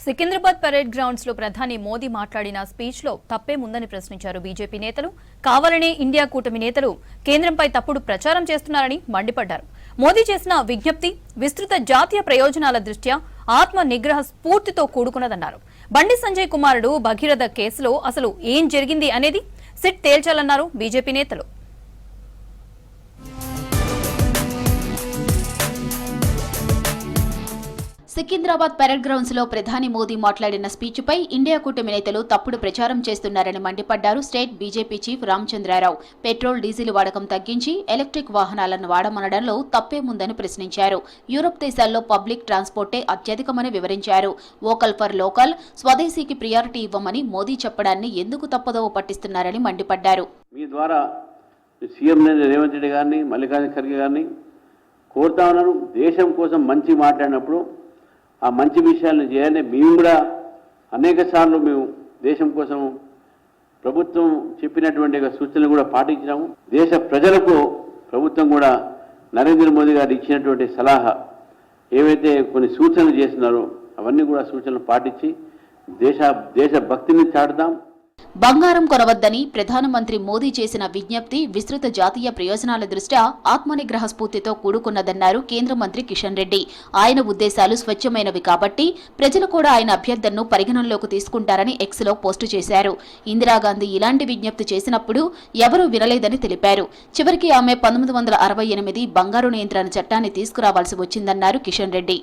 Secunderabad parade grounds లో ప్రధాని మోదీ మాట్లాడిన స్పీచ్ లో తప్పేముందని ప్రశ్నించారు బీజేపీ నేతలు. కావాలనే ఇండియా కూటమి నేతలు కేంద్రంపై తప్పుడు ప్రచారం చేస్తున్నారని మండిపడ్డారు. మోదీ చేసిన విజ్ఞప్తి విస్తృత జాతీయ ప్రయోజనాల దృష్ట్యా ఆత్మ నిగ్రహ స్ఫూర్తితో కూడుకున్నదన్నారు. బండి సంజయ్ కుమారుడు భగీరథ కేసులో అసలు ఏం జరిగింది అనేది సిట్ తేల్చాలన్నారు బీజేపీ నేతలు. సికింద్రాబాద్ పరేడ్ గ్రౌండ్స్ లో ప్రధాని మోదీ మాట్లాడిన స్పీచ్ పై ఇండియా కూటమి నేతలు తప్పుడు ప్రచారం చేస్తున్నారని మండిపడ్డారు. State BJP chief Ramachandra Rao petrol diesel వాడకం తగ్గించి ఎలక్ట్రిక్ వాహనాలను వాడమనడంలో తప్పేముందని ప్రశ్నించారు. యూరప్ దేశాల్లో పబ్లిక్ ట్రాన్స్పోర్టే అత్యధికమని వివరించారు. వోకల్ ఫర్ లోకల్, స్వదేశీకి ప్రియారిటీ ఇవ్వమని మోదీ చెప్పడాన్ని ఎందుకు తప్పుదోవ పట్టిస్తున్నారని మండిపడ్డారు. మీ ద్వారా సీఎం రేవంత్ రెడ్డి గారిని, మల్లికార్జున ఖర్గే గారిని కోరుతా ఉన్నాను, దేశం కోసం మంచి మాట్లాడినప్పుడు ఆ మంచి విషయాలను చేయాలని మేము కూడా అనేక సార్లు మేము దేశం కోసం ప్రభుత్వం చెప్పినటువంటి సూచనలు కూడా పాటించినాము. దేశ ప్రజలకు ప్రభుత్వం కూడా నరేంద్ర మోదీ గారు ఇచ్చినటువంటి సలహా ఏవైతే కొన్ని సూచనలు చేస్తున్నారో అవన్నీ కూడా సూచనలు పాటించి దేశ భక్తిని చాటుదాం. బంగారం కొనవద్దని ప్రధానమంత్రి మోదీ చేసిన విజ్ఞప్తి విస్తృత జాతీయ ప్రయోజనాల దృష్ట్యా ఆత్మనిగ్రహ స్ఫూర్తితో కూడుకున్నదన్నారు కేంద్ర మంత్రి కిషన్ రెడ్డి. ఆయన ఉద్దేశాలు స్వచ్ఛమైనవి కాబట్టి ప్రజలు కూడా ఆయన అభ్యర్థనను పరిగణనలోకి తీసుకుంటారని ఎక్స్లో పోస్టు చేశారు. ఇందిరాగాంధీ ఇలాంటి విజ్ఞప్తి చేసినప్పుడు ఎవరూ వినలేదని తెలిపారు. చివరికి ఆమె 1968 బంగారు నియంత్రణ చట్టాన్ని తీసుకురావాల్సి వచ్చిందన్నారు కిషన్ రెడ్డి.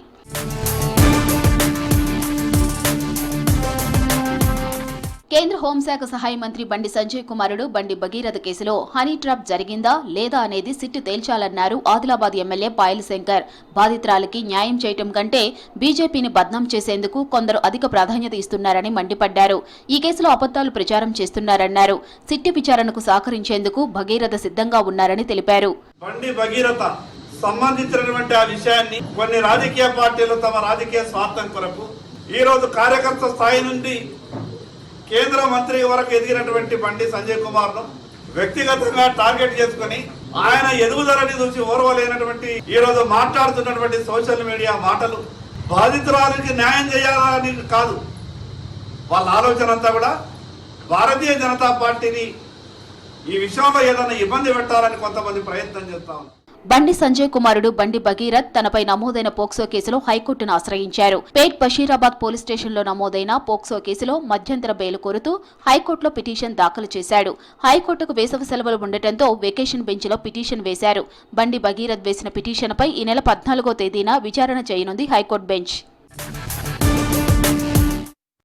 కేంద్ర హోంశాఖ సహాయ మంత్రి బండి సంజయ్ కుమారుడు బండి భగీరథ కేసులో హనీ ట్రాప్ జరిగిందా లేదా అనేది సిట్టు తేల్చాలన్నారు ఆదిలాబాద్ ఎమ్మెల్యే పాయల్ శంకర్. బాధితురాలికి న్యాయం చేయటం కంటే బీజేపీని బద్నాం చేసేందుకు కొందరు అధిక ప్రాధాన్యత ఇస్తున్నారని మండిపడ్డారు. ఈ కేసులో అబద్దాలు ప్రచారం చేస్తున్నారన్నారు. సిట్టు విచారణకు సహకరించేందుకు భగీరథ సిద్ధంగా ఉన్నారని తెలిపారు. బండి భగీరథ సంబంధించినటువంటి ఆ విషయాన్ని కొన్ని రాజకీయ పార్టీలు తమ రాజకీయ స్వార్థం కొరకు ఈ రోజు కార్యకర్త స్థాయి నుండి కేంద్ర మంత్రి వరకు ఎదిగినటువంటి బండి సంజయ్ కుమార్ను వ్యక్తిగతంగా టార్గెట్ చేసుకుని ఆయన ఎదుగుదలని చూసి ఓర్వలేనటువంటి ఈ రోజు మాట్లాడుతున్నటువంటి సోషల్ మీడియా మాటలు బాధితురాలికి న్యాయం చేయాలని కాదు, వాళ్ళ ఆలోచన అంతా కూడా భారతీయ జనతా పార్టీని ఈ విషయంలో ఏదైనా ఇబ్బంది పెట్టాలని కొంతమంది ప్రయత్నం చేస్తా ఉన్నారు. బండి సంజయ్ కుమారుడు బండి భగీరథ్ తనపై నమోదైన పోక్సో కేసులో హైకోర్టును ఆశ్రయించారు. పేట్ బషీరాబాద్ పోలీస్ స్టేషన్లో నమోదైన పోక్సో కేసులో మధ్యంతర బెయిల్ కోరుతూ హైకోర్టులో పిటిషన్ దాఖలు చేశాడు. హైకోర్టుకు వేసవి సెలవులు ఉండటంతో వెకేషన్ బెంచ్లో పిటిషన్ వేశారు. బండి భగీరథ్ వేసిన పిటిషన్పై ఈ నెల 14వ తేదీన విచారణ చేయనుంది హైకోర్టు బెంచ్.